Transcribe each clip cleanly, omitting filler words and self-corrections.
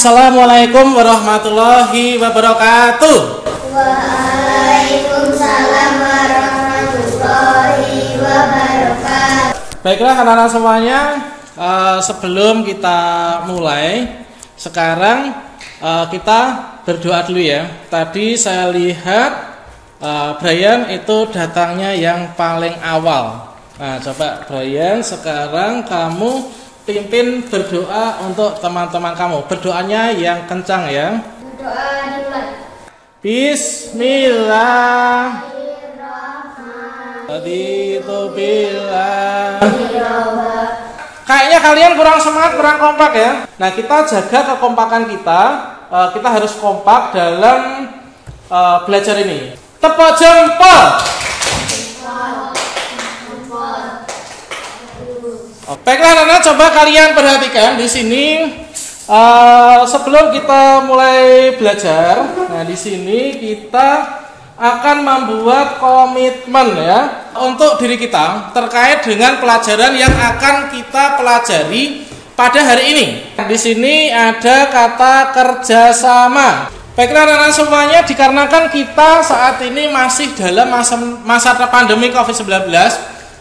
Assalamualaikum warahmatullahi wabarakatuh. Waalaikumsalam warahmatullahi wabarakatuh. Baiklah anak-anak semuanya, sebelum kita mulai, sekarang kita berdoa dulu ya. Tadi saya lihat Brian itu datangnya yang paling awal. Nah, coba Brian, sekarang kamu pimpin berdoa untuk teman-teman kamu. Berdoanya yang kencang ya. Berdoa dimulai. Bismillahirrahmanirrahim. Kayaknya kalian kurang semangat, kurang kompak ya. Nah, kita jaga kekompakan kita. Kita harus kompak dalam belajar ini. Tepuk jempol. Baiklah anak-anak, coba kalian perhatikan di sini. Sebelum kita mulai belajar, nah di sini kita akan membuat komitmen ya untuk diri kita terkait dengan pelajaran yang akan kita pelajari pada hari ini. Di sini ada kata kerjasama. Baiklah anak-anak semuanya, dikarenakan kita saat ini masih dalam masa pandemi COVID-19,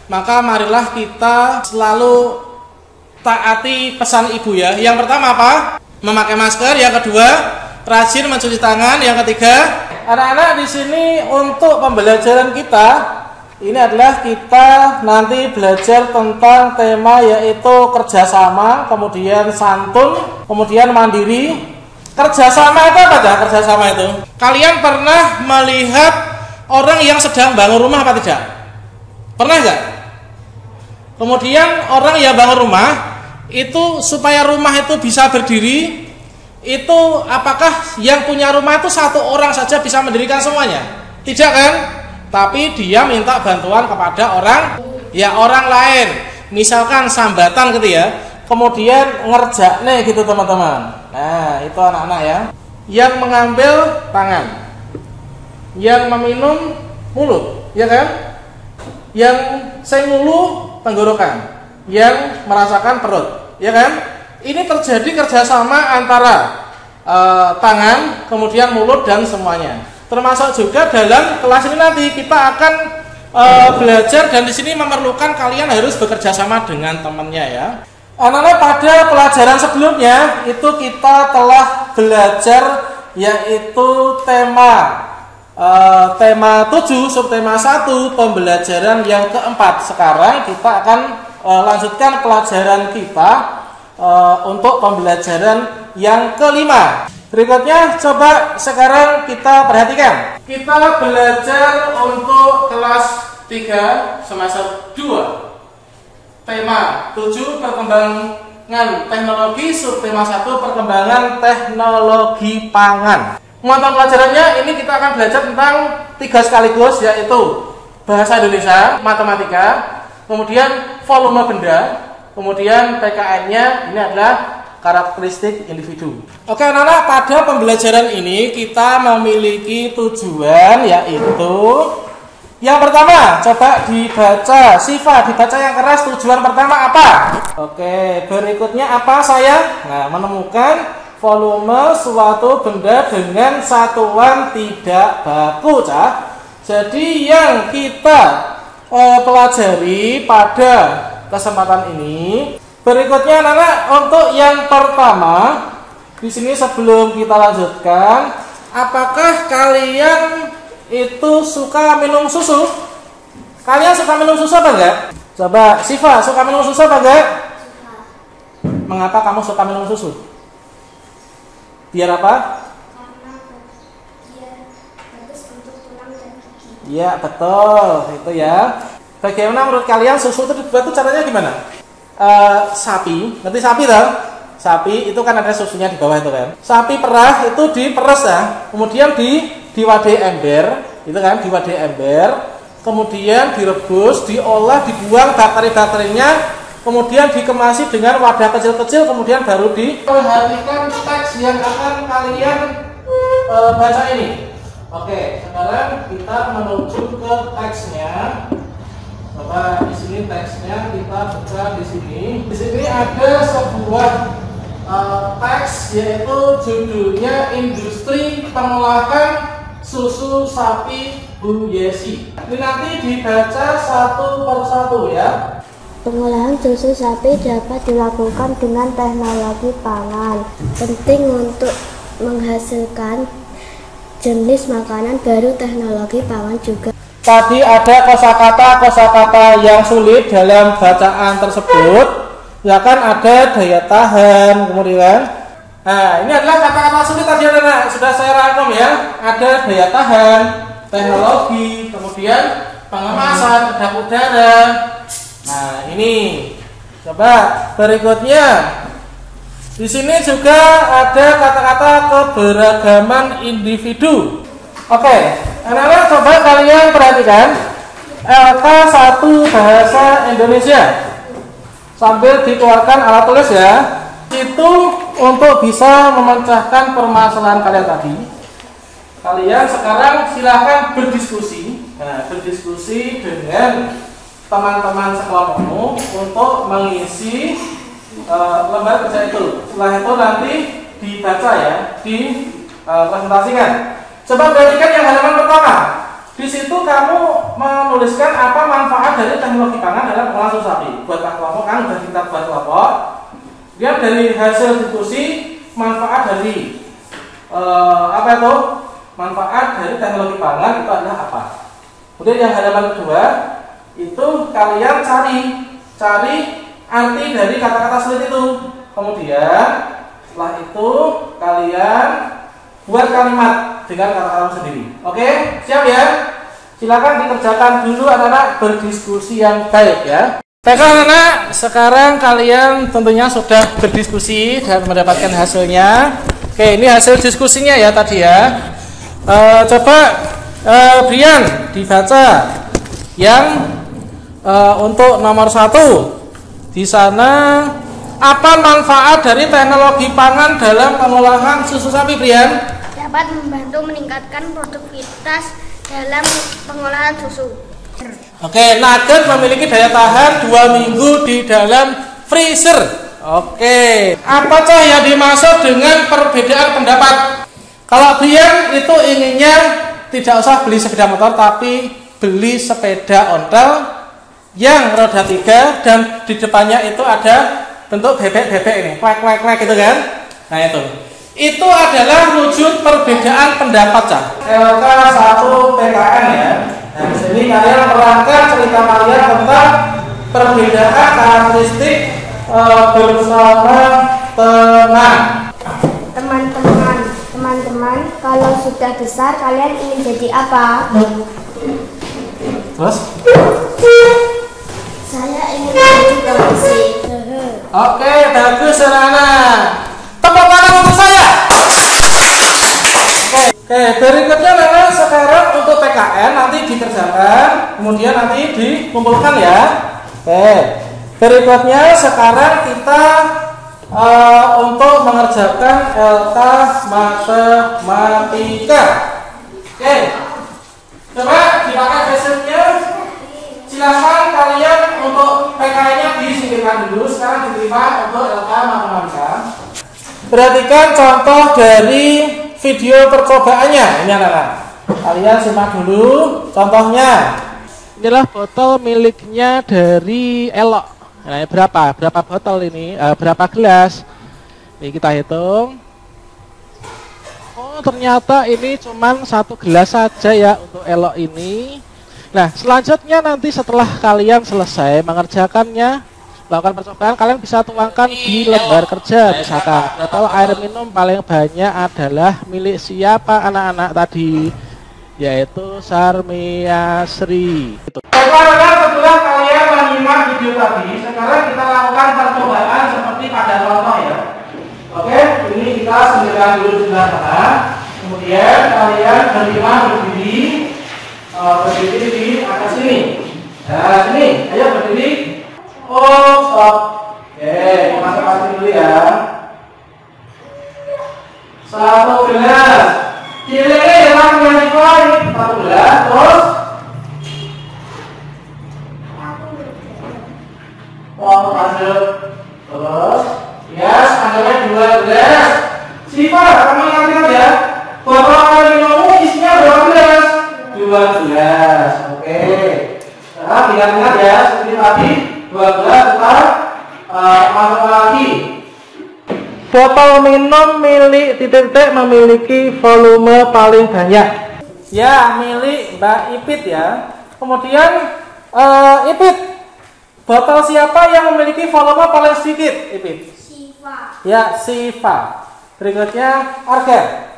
maka marilah kita selalu taati pesan ibu ya. Yang pertama apa? Memakai masker. Yang kedua, rajin mencuci tangan. Yang ketiga, anak-anak di sini untuk pembelajaran kita ini adalah kita nanti belajar tentang tema yaitu kerjasama, kemudian santun, kemudian mandiri. Kerjasama itu apa dah? Kerjasama itu, kalian pernah melihat orang yang sedang bangun rumah apa tidak? Pernah nggak? Kemudian orang yang bangun rumah itu supaya rumah itu bisa berdiri, itu apakah yang punya rumah itu satu orang saja bisa mendirikan semuanya? Tidak kan? Tapi dia minta bantuan kepada orang lain. Misalkan sambatan gitu ya. Kemudian ngerjakne gitu teman-teman. Nah, itu anak-anak ya. Yang mengambil tangan, yang meminum mulut, ya kan? Yang sengulu tenggorokan, yang merasakan perut, ya kan? Ini terjadi kerjasama antara tangan, kemudian mulut dan semuanya. Termasuk juga dalam kelas ini nanti kita akan belajar, dan di sini memerlukan kalian harus bekerja sama dengan temannya ya. Anak-anak, pada pelajaran sebelumnya itu kita telah belajar yaitu tema 7, subtema 1, pembelajaran yang keempat. Sekarang kita akan lanjutkan pelajaran kita untuk pembelajaran yang kelima. Berikutnya coba sekarang kita perhatikan. Kita belajar untuk kelas 3 semester 2. Tema 7, perkembangan teknologi, subtema 1, perkembangan teknologi pangan. Mata pelajarannya ini kita akan belajar tentang 3 sekaligus, yaitu bahasa Indonesia, matematika, kemudian volume benda, kemudian PKN-nya ini adalah karakteristik individu. Oke anak-anak, pada pembelajaran ini kita memiliki tujuan, yaitu yang pertama, coba dibaca. Siva, dibaca yang keras. Tujuan pertama apa? Oke, berikutnya apa sayang? Nah, menemukan volume suatu benda dengan satuan tidak baku, Cah. Jadi yang kita pelajari pada kesempatan ini. Berikutnya anak-anak, untuk yang pertama, di sini sebelum kita lanjutkan, apakah kalian itu suka minum susu? Kalian suka minum susu apa enggak? Coba Siva, suka minum susu apa enggak? Mengapa kamu suka minum susu? Biar apa? Karena biar bagus untuk tulang dan gigi. Iya betul, itu ya. Bagaimana menurut kalian susu itu dibuat caranya gimana? Sapi, ngerti sapi toh? Sapi itu kan ada susunya di bawah itu kan. Sapi perah itu diperes ya, kemudian diwadai ember, itu kan diwadai ember, kemudian direbus, diolah, dibuang bakteri-bakterinya, kemudian dikemasi dengan wadah kecil-kecil, kemudian baru diperhatikan teks yang akan kalian baca ini. Oke, sekarang kita menuju ke teksnya. Coba di sini teksnya kita buka di sini. Di sini ada sebuah teks, yaitu judulnya Industri Pengolahan Susu Sapi Bu Yesi. Ini nanti dibaca satu persatu ya. Pengolahan susu sapi dapat dilakukan dengan teknologi pangan. Penting untuk menghasilkan jenis makanan baru, teknologi pangan juga. Tadi ada kosakata yang sulit dalam bacaan tersebut. Ya kan, ada daya tahan, kemudian nah ini adalah kata-kata sulit tadi anak sudah saya rangkum ya. Ada daya tahan, teknologi, kemudian pengemasan, kedap udara. Nah ini coba berikutnya. Di sini juga ada kata-kata keberagaman individu. Oke, anak-anak coba kalian perhatikan LK1 Bahasa Indonesia sambil dikeluarkan alat tulis ya. Itu untuk bisa memecahkan permasalahan kalian tadi. Kalian sekarang silahkan berdiskusi. Nah, berdiskusi dengan teman-teman sekolahmu untuk mengisi lembar kerja itu. Setelah itu nanti dibaca ya, dipresentasikan. Coba perhatikan yang halaman pertama. Di situ kamu menuliskan apa manfaat dari teknologi pangan dalam pengolahan susu sapi. Buat kelompok kan sudah kita buat kelompok. Dia dari hasil diskusi manfaat dari apa itu? Manfaat dari teknologi pangan itu adalah apa? Kemudian yang halaman kedua itu kalian cari arti dari kata-kata sulit itu. Kemudian setelah itu kalian buat kalimat dengan kata-kata sendiri. Oke, siap ya? Silakan dikerjakan dulu anak-anak, berdiskusi yang baik ya. Baiklah anak-anak, sekarang kalian tentunya sudah berdiskusi dan mendapatkan hasilnya. Oke, ini hasil diskusinya ya tadi ya. Coba Brian dibaca yang untuk nomor 1. Di sana apa manfaat dari teknologi pangan dalam pengolahan susu sapi, Brian? Dapat membantu meningkatkan produktivitas dalam pengolahan susu. Oke, nugget memiliki daya tahan 2 minggu di dalam freezer. Oke, apa cah yang dimaksud dengan perbedaan pendapat? Kalau Brian itu inginnya tidak usah beli sepeda motor, tapi beli sepeda ontel yang roda 3 dan di depannya itu ada bentuk bebek-bebek ini, klek-klek gitu kan? Nah itu adalah wujud perbedaan pendapat cah. LK1 PKN ya. Nah di sini kalian merangkai cerita kalian tentang perbedaan karakteristik bersama teman. Teman-teman, kalau sudah besar kalian ingin jadi apa? Terus? Saya ingin jadi polisi. Oke, bagus anak-anak. Tepuk tangan untuk saya. Oke, berikutnya anak-anak sekarang untuk PKN nanti dikerjakan, kemudian nanti dikumpulkan ya. Oke, berikutnya sekarang kita untuk mengerjakan LK Matematika. Oke, coba dipakai hasilnya. Silakan kalian untuk PKN-nya disingkirkan dulu. Sekarang diterima untuk LK Matematika. Perhatikan contoh dari video percobaannya. Ini anak-anak, kalian simak dulu contohnya. Inilah botol miliknya dari Elok. Nah, berapa botol ini? Berapa gelas? Ini kita hitung. Oh, ternyata ini cuma 1 gelas saja ya untuk Elok ini. Nah, selanjutnya nanti setelah kalian selesai mengerjakannya, melakukan percobaan, kalian bisa tuangkan di lembar kerja misalkan. Atau air minum paling banyak adalah milik siapa anak-anak tadi? Yaitu Sarmiasri. Baiklah, setelah kalian menyimak video tadi, sekarang kita lakukan percobaan seperti pada contoh ya. Oke, ini kita sendirian dulu di sebelah sana. Kemudian kalian berdiri di atas sini. Nah, sini, ayo berdiri. Oh, stop. Oke, masuk dulu ya. 1 gelas. Pilih yang menyukai 1 gelas, terus masuk, terus, yes, anggapnya 2. ingat-ingat ya, seperti tadi 12 kita masuk lagi. Botol minum milik titik-titik memiliki volume paling banyak. Ya, milik Mbak Ipit ya. Kemudian Ipit, botol siapa yang memiliki volume paling sedikit? Ipit. Siva. Ya, Siva. Berikutnya Arga.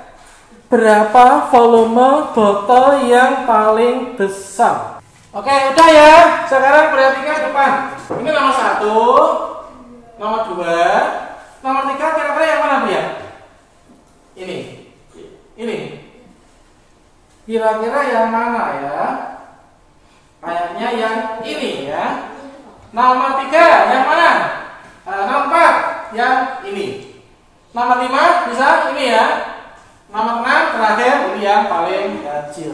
Berapa volume botol yang paling besar? Oke, udah ya. Sekarang perhatikan depan. Ini nomor 1, nomor 2, nomor 3 kira-kira yang mana Bu ya? Ini. Kira-kira yang mana ya? Kayaknya yang ini ya. Nomor 3 yang mana? Nomor 4 yang ini. Nomor 5 bisa ini ya. Nomor 6 terakhir ini yang paling kecil.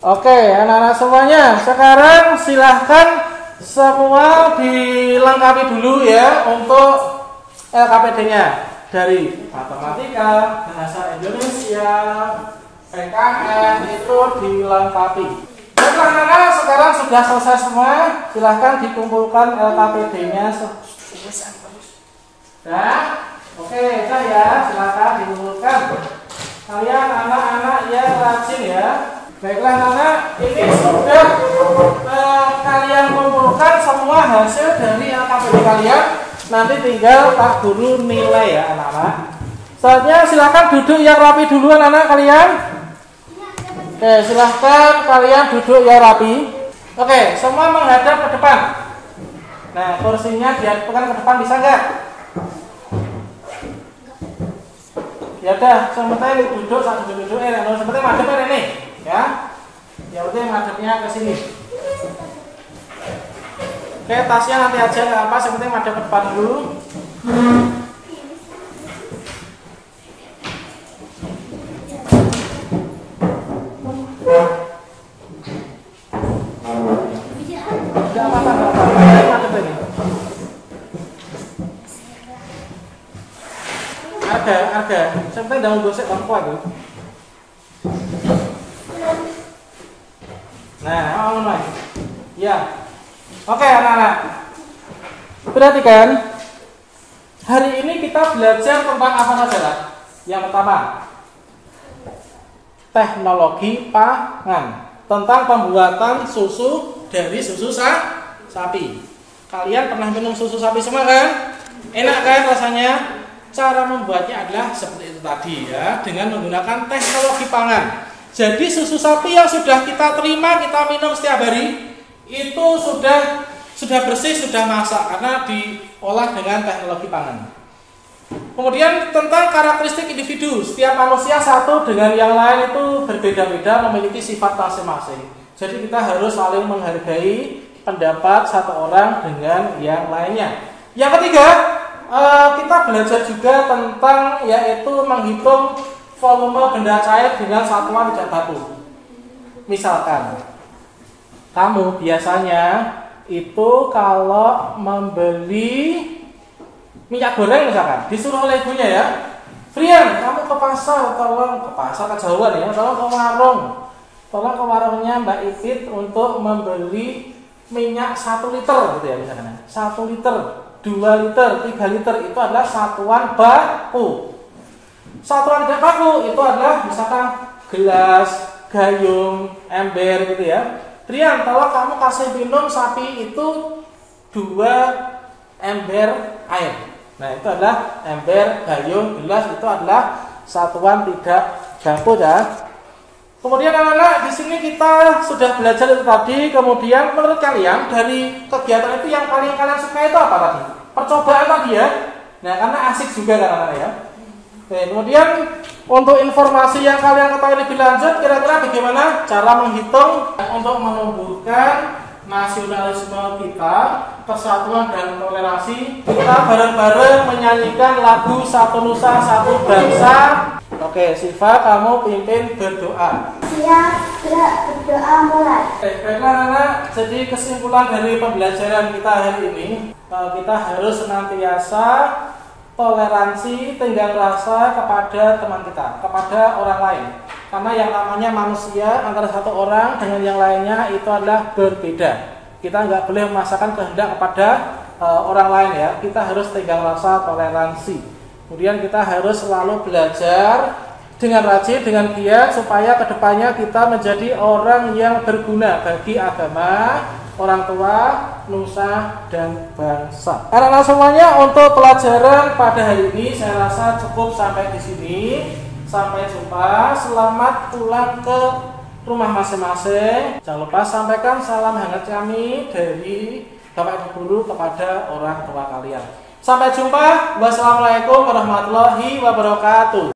Oke, anak-anak semuanya, sekarang silahkan semua dilengkapi dulu ya untuk LKPD-nya dari matematika, bahasa Indonesia, PKN itu dilengkapi. Baiklah anak-anak, sekarang sudah selesai semua, silahkan dikumpulkan LKPD-nya. Nah, oke, saya silahkan dikumpulkan. Kalian anak-anak yang rajin ya. Baiklah anak-anak, ini sudah kalian kumpulkan semua hasil dari LKPD kalian. Nanti tinggal Pak Guru nilai ya anak-anak. Saatnya silahkan duduk yang rapi dulu anak-anak kalian. Oke, silahkan kalian duduk yang rapi. Oke, semua menghadap ke depan. Nah, kursinya dihadapkan ke depan, bisa nggak? Ya udah, sementara duduk saat duduk sementara madepnya ini, ya. Ya udah madepnya ke sini. Oke, tasnya nanti aja nggak apa, sementara madep ke depan dulu. Nggak apa-apa, madep ini. Harga, sampai daun gosek bangku aku. Nah, mulai. Ya, oke anak-anak. Perhatikan, hari ini kita belajar tentang apa saja? Yang pertama, teknologi pangan, tentang pembuatan susu dari susu sapi. Kalian pernah minum susu sapi semua kan? Enak kan rasanya? Cara membuatnya adalah seperti itu tadi ya, dengan menggunakan teknologi pangan. Jadi susu sapi yang sudah kita terima, kita minum setiap hari itu sudah bersih, sudah masak karena diolah dengan teknologi pangan. Kemudian tentang karakteristik individu, setiap manusia satu dengan yang lain itu berbeda-beda, memiliki sifat masing-masing. Jadi kita harus saling menghargai pendapat satu orang dengan yang lainnya. Yang ketiga, kita belajar juga tentang yaitu menghitung volume benda cair dengan satuan tidak baku. Misalkan kamu biasanya itu kalau membeli minyak goreng misalkan disuruh oleh ibunya ya, Frian, kamu ke pasar, tolong ke pasar kejauhan ya, tolong ke warungnya Mbak Ipit untuk membeli minyak 1 liter gitu ya misalkan, 1 liter, 2 liter, 3 liter itu adalah satuan baku. Satuan tidak baku itu adalah misalkan gelas, gayung, ember gitu ya. Trian, tolong kamu kasih minum sapi itu 2 ember air. Nah itu adalah ember, gayung, gelas itu adalah satuan tidak baku ya. Kemudian anak-anak di sini kita sudah belajar itu tadi. Kemudian menurut kalian dari kegiatan itu yang paling kalian suka itu apa tadi? Percobaan tadi ya. Nah karena asik juga kan anak-anak ya. Oke, kemudian untuk informasi yang kalian ketahui lebih lanjut, kira-kira bagaimana cara menghitung untuk menumbuhkan nasionalisme kita, persatuan dan toleransi. Kita bareng-bareng menyanyikan lagu Satu Nusa Satu Bangsa. Oke, Siva, kamu pimpin berdoa. Siap, gerak, berdoa mulai. Oke, baiklah anak-anak. Jadi kesimpulan dari pembelajaran kita hari ini, kita harus senantiasa toleransi, tenggang rasa kepada teman kita, kepada orang lain. Karena yang namanya manusia antara satu orang dengan yang lainnya itu adalah berbeda. Kita nggak boleh memaksakan kehendak kepada orang lain ya. Kita harus tenggang rasa toleransi. Kemudian kita harus selalu belajar dengan rajin, dengan giat, supaya kedepannya kita menjadi orang yang berguna bagi agama, orang tua, nusa, dan bangsa. Anak-anak semuanya, untuk pelajaran pada hari ini saya rasa cukup sampai di sini. Sampai jumpa. Selamat pulang ke rumah masing-masing. Jangan lupa sampaikan salam hangat kami dari Bapak Ibu Guru kepada orang tua kalian. Sampai jumpa. Wassalamualaikum warahmatullahi wabarakatuh.